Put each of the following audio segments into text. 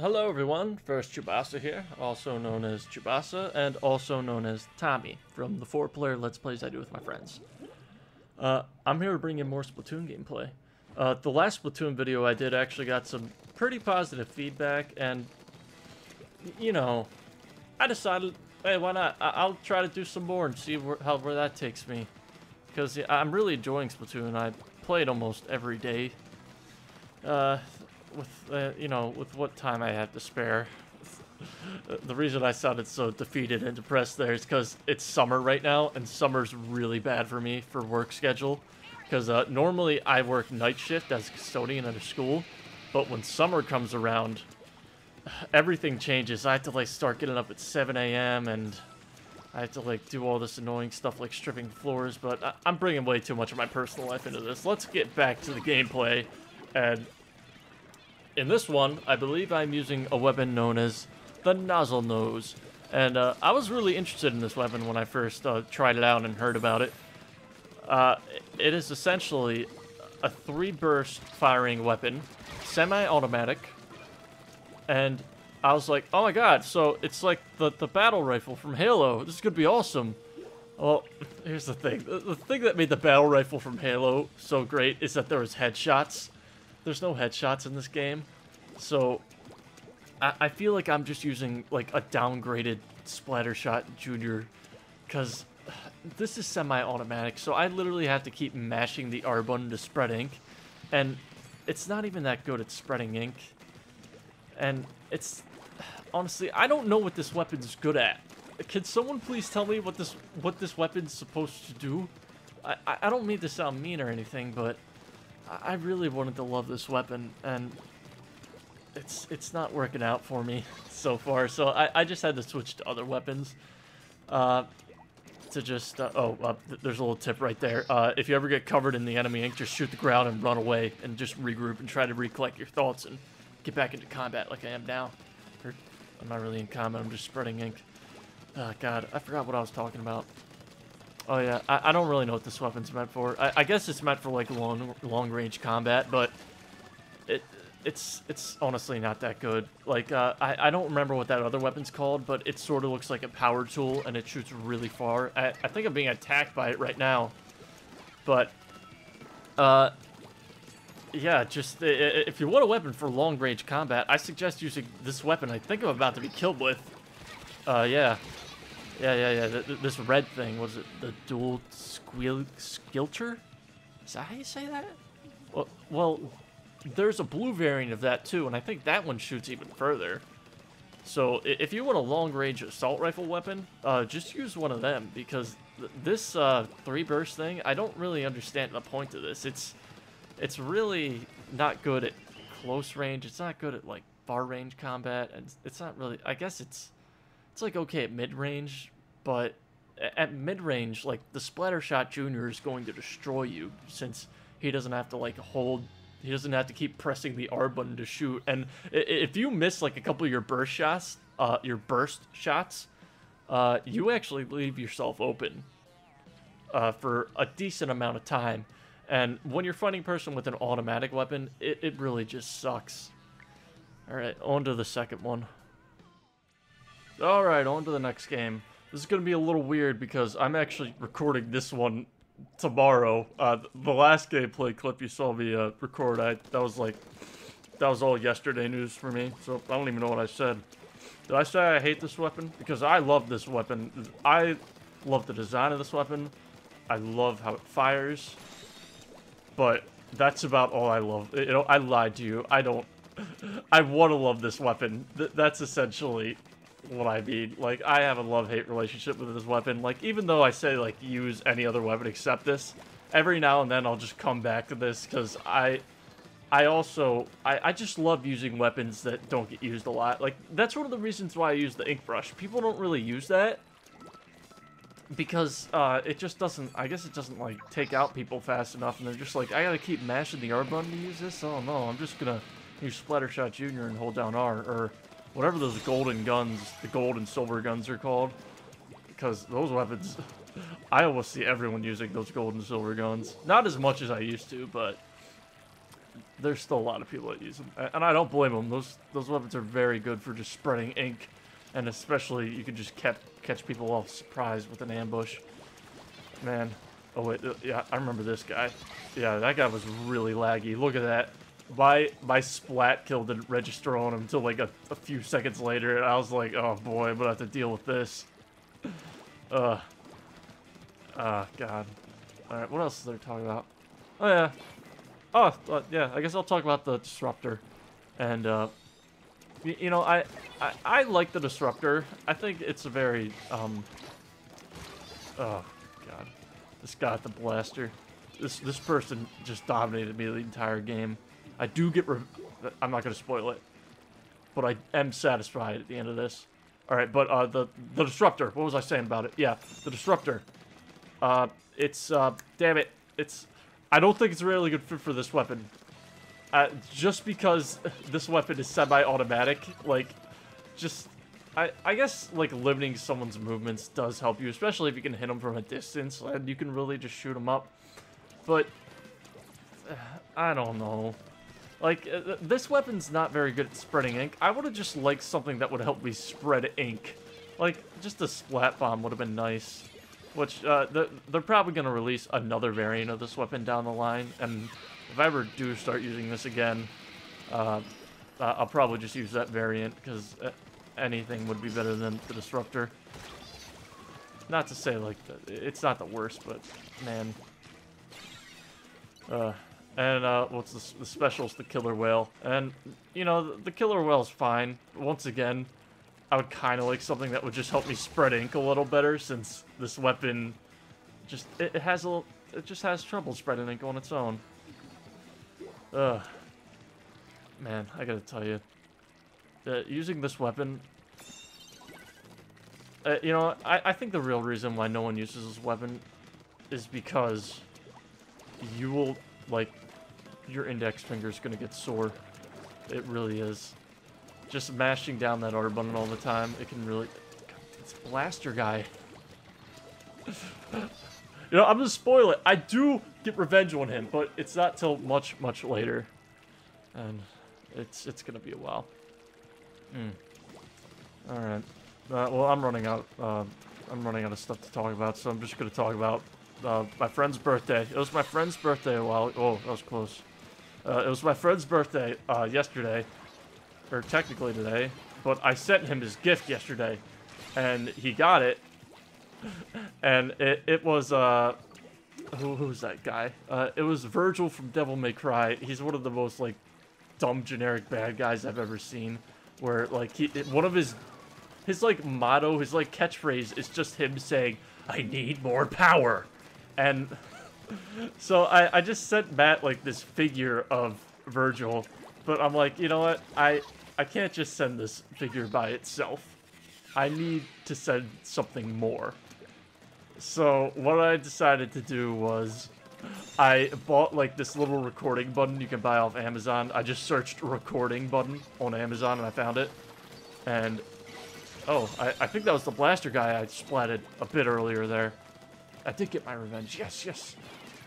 Hello everyone, First Chubasa here, also known as Chubasa, and also known as Tommy, from the 4-player Let's Plays I do with my friends. I'm here to bring in more Splatoon gameplay. The last Splatoon video I did actually got some pretty positive feedback, and, you know, I decided, hey, why not? I'll try to do some more and see where that takes me. Because I'm really enjoying Splatoon. I play it almost every day. With what time I have to spare. The reason I sounded so defeated and depressed there is because it's summer right now, and summer's really bad for me for work schedule. Because normally I work night shift as a custodian at a school, but when summer comes around, everything changes. I have to start getting up at 7 a.m. and I have to do all this annoying stuff like stripping floors, but I'm bringing way too much of my personal life into this. Let's get back to the gameplay, and in this one, I believe I'm using a weapon known as the Nozzlenose, and I was really interested in this weapon when I first tried it out and heard about it. It is essentially a 3-burst firing weapon, semi-automatic, and I was like, oh my god, so it's like the battle rifle from Halo. This could be awesome. Well, here's the thing. The thing that made the battle rifle from Halo so great is that there was headshots. There's no headshots in this game, so I feel like I'm just using a downgraded Splattershot Junior, because this is semi-automatic, so I literally have to keep mashing the R button to spread ink, and it's not even that good at spreading ink, and it's honestly, I don't know what this weapon's good at. Can someone please tell me what this weapon's supposed to do? I don't mean to sound mean or anything, but I really wanted to love this weapon, and it's not working out for me so far, so I just had to switch to other weapons. There's a little tip right there. If you ever get covered in the enemy ink, just shoot the ground and run away, and just regroup and try to recollect your thoughts and get back into combat like I am now. Or, I'm not really in combat, I'm just spreading ink. Oh god, I forgot what I was talking about. Oh yeah, I don't really know what this weapon's meant for. I guess it's meant for long-range combat, but it's honestly not that good. I don't remember what that other weapon's called, but it sort of looks like a power tool, and it shoots really far. I think I'm being attacked by it right now, but yeah, just if you want a weapon for long-range combat, I suggest using this weapon I think I'm about to be killed with. Yeah. This red thing, was it the dual skilcher? Is that how you say that? Well, there's a blue variant of that too, and I think that one shoots even further. So if you want a long-range assault rifle weapon, just use one of them, because this 3-burst thing, I don't really understand the point of this. It's really not good at close range. It's not good at far-range combat, and it's not really. I guess it's okay at mid-range, but at mid-range, the Splattershot Junior is going to destroy you, since he doesn't have to he doesn't have to keep pressing the R button to shoot. And if you miss a couple of your burst shots, you actually leave yourself open for a decent amount of time. And when you're fighting a person with an automatic weapon, it really just sucks. Alright, on to the second one. Alright, on to the next game. This is going to be a little weird because I'm actually recording this one tomorrow. The last gameplay clip you saw me record, that was all yesterday news for me, so I don't even know what I said. Did I say I hate this weapon? Because I love this weapon. I love the design of this weapon. I love how it fires. But that's about all I love. I lied to you. I want to love this weapon. That's essentially what I mean. I have a love-hate relationship with this weapon. Even though I say, use any other weapon except this, every now and then I'll just come back to this, because I just love using weapons that don't get used a lot. That's one of the reasons why I use the ink brush. People don't really use that, because it just doesn't, I guess it doesn't, take out people fast enough, and they're just I gotta keep mashing the R button to use this? Oh no, I'm just gonna use Splattershot Junior and hold down R, or whatever those golden guns, the gold and silver guns are called, because those weapons, I almost see everyone using those gold and silver guns. Not as much as I used to, but there's still a lot of people that use them, and I don't blame them. Those weapons are very good for just spreading ink, and especially you can just catch people off surprise with an ambush. Man, oh wait, yeah, I remember this guy. Yeah, that guy was really laggy. Look at that. My splat kill didn't register on him until like a few seconds later, and I was like, oh boy, I'm gonna have to deal with this. God. Alright, what else is there to talk about? Oh, yeah. Oh, yeah, I guess I'll talk about the Disruptor. And, you know, I like the Disruptor. I think it's a very, oh, God. This guy at the blaster. This person just dominated me the entire game. I do get I'm not going to spoil it. But I am satisfied at the end of this. Alright, but, the Disruptor. What was I saying about it? Yeah, the Disruptor. Damn it. I don't think it's a really good fit for this weapon. Just because this weapon is semi-automatic, like, I guess, like, limiting someone's movements does help you, especially if you can hit them from a distance, and you can really just shoot them up. But, I don't know. Like, this weapon's not very good at spreading ink. I would have just liked something that would help me spread ink. Like, just a splat bomb would have been nice. Which, they're probably going to release another variant of this weapon down the line, and if I ever do start using this again, I'll probably just use that variant, because anything would be better than the Disruptor. Not to say, like, it's not the worst, but, man. What's the special's the Killer Whale, and, you know, the Killer Whale's fine. Once again, I would kind of like something that would just help me spread ink a little better, since this weapon it just has trouble spreading ink on its own. Man, I gotta tell you, using this weapon, you know, I think the real reason why no one uses this weapon is because you will, like, your index finger's gonna get sore. It really is. Just mashing down that R button all the time, it can really... It's Blaster Guy. You know, I'm gonna spoil it. I do get revenge on him, but it's not till much, much later. And it's gonna be a while. Alright. Well, I'm running out of stuff to talk about, so I'm just gonna talk about my friend's birthday. It was my friend's birthday a while... Oh, that was close. It was my friend's birthday yesterday. Or technically today, but I sent him his gift yesterday, and he got it, and it was, who's that guy? It was Virgil from Devil May Cry. He's one of the most, like, dumb generic bad guys I've ever seen, where, like, one of his like, motto, his, like, catchphrase is just him saying, "I need more power," and so I just sent Matt, like, this figure of Virgil, but I'm like, you know what, I can't just send this figure by itself. I need to send something more. So what I decided to do was I bought like this little recording button you can buy off Amazon. I just searched recording button on Amazon and I found it. And oh, I think that was the Blaster Guy I splatted a bit earlier there. I did get my revenge. Yes, yes.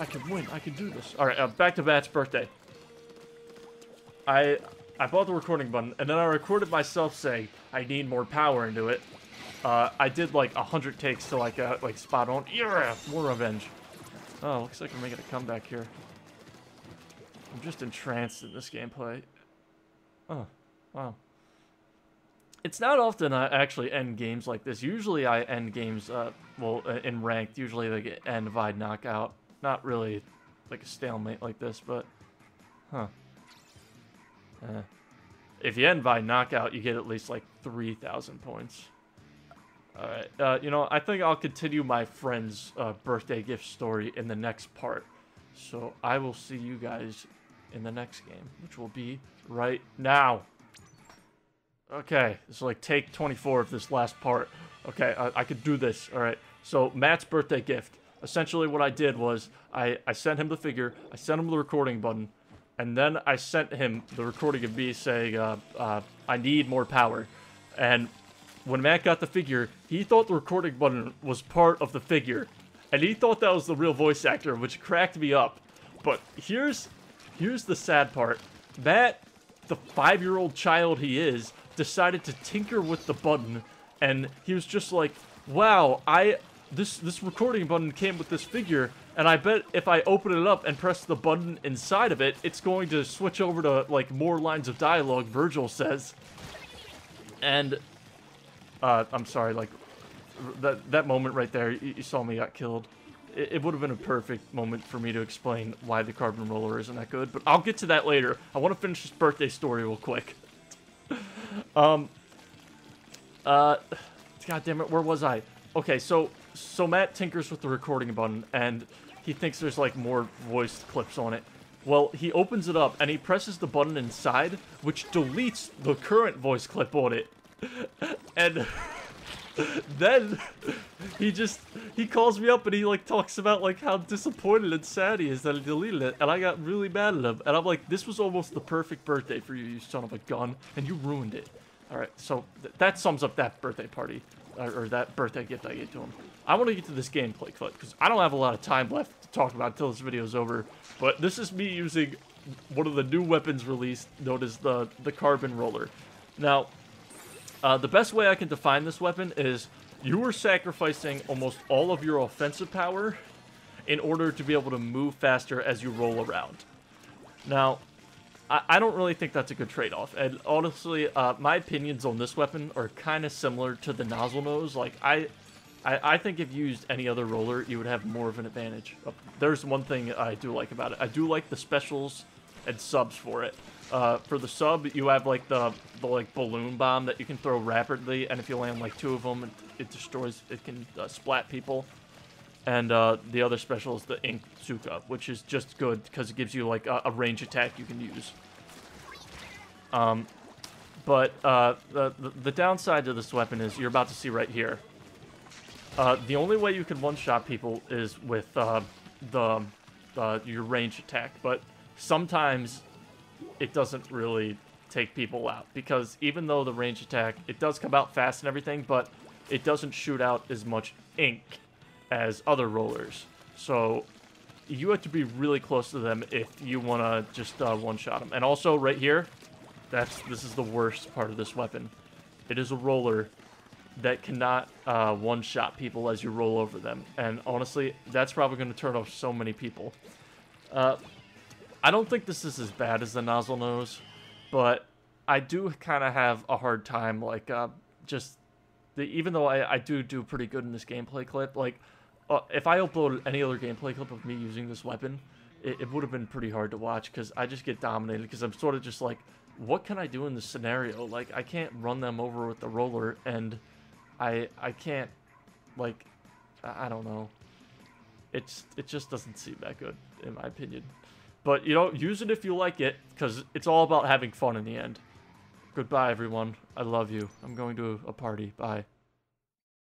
I can win. I can do this. Alright, back to Matt's birthday. I bought the recording button, and then I recorded myself saying, I need more power into it. I did like 100 takes till I got like spot on. Yeah, more revenge. Oh, looks like we're making a comeback here. I'm just entranced in this gameplay. Oh, wow. It's not often I actually end games like this. Usually I end games, well, in ranked. Usually they get end by knockout. Not really like a stalemate like this, but... Huh. If you end by knockout, you get at least like 3,000 points. Alright, you know, I think I'll continue my friend's birthday gift story in the next part. So I will see you guys in the next game, which will be right now. Okay, it's like take 24 of this last part. Okay, I could do this. Alright, so Matt's birthday gift. Essentially what I did was I sent him the figure, I sent him the recording button, and then I sent him the recording of me saying, I need more power. And when Matt got the figure, he thought the recording button was part of the figure. And he thought that was the real voice actor, which cracked me up. But here's here's the sad part. Matt, the 5-year-old child he is, decided to tinker with the button, and he was just like, wow, this recording button came with this figure, and I bet if I open it up and press the button inside of it, it's going to switch over to, like, more lines of dialogue, Virgil says. And, I'm sorry, like, that moment right there, you saw me got killed. It would have been a perfect moment for me to explain why the carbon roller isn't that good, but I'll get to that later. I want to finish this birthday story real quick. God damn it, where was I? Okay, so Matt tinkers with the recording button, and he thinks there's, like, more voice clips on it. Well, he opens it up, and he presses the button inside, which deletes the current voice clip on it. And then he calls me up, and he, like, talks about, like, how disappointed and sad he is that he deleted it, and I got really mad at him. And I'm like, this was almost the perfect birthday for you, you son of a gun, and you ruined it. Alright, so that sums up that birthday party. Or that birthday gift I gave to him. I want to get to this gameplay clip, because I don't have a lot of time left to talk about until this video's over. But this is me using one of the new weapons released, known as the Carbon Roller. Now, the best way I can define this weapon is you are sacrificing almost all of your offensive power in order to be able to move faster as you roll around. Now, I don't really think that's a good trade-off, and honestly, my opinions on this weapon are kind of similar to the Nozzlenose. Like, I think if you used any other roller, you would have more of an advantage. There's one thing I do like about it. I do like the specials and subs for it. For the sub, you have, like, the like, balloon bomb that you can throw rapidly, and if you land, like, 2 of them, it destroys, it can splat people. And the other special is the nunchucks, which is just good because it gives you, like, a range attack you can use. But the downside to this weapon is you're about to see right here. The only way you can one-shot people is with your range attack, but sometimes it doesn't really take people out, because even though the range attack, it does come out fast and everything, but it doesn't shoot out as much ink as other rollers. So you have to be really close to them if you want to just one-shot them. And also right here, this is the worst part of this weapon. It is a roller that cannot one-shot people as you roll over them. And honestly, that's probably going to turn off so many people. I don't think this is as bad as the Nozzlenose, but I do kind of have a hard time, like, even though I do pretty good in this gameplay clip, like, if I uploaded any other gameplay clip of me using this weapon, it would have been pretty hard to watch, because I just get dominated, because I'm sort of just like, what can I do in this scenario? Like, I can't run them over with the roller, and I can't, like, I don't know. It just doesn't seem that good, in my opinion. But, you know, use it if you like it, because it's all about having fun in the end. Goodbye, everyone. I love you. I'm going to a party. Bye.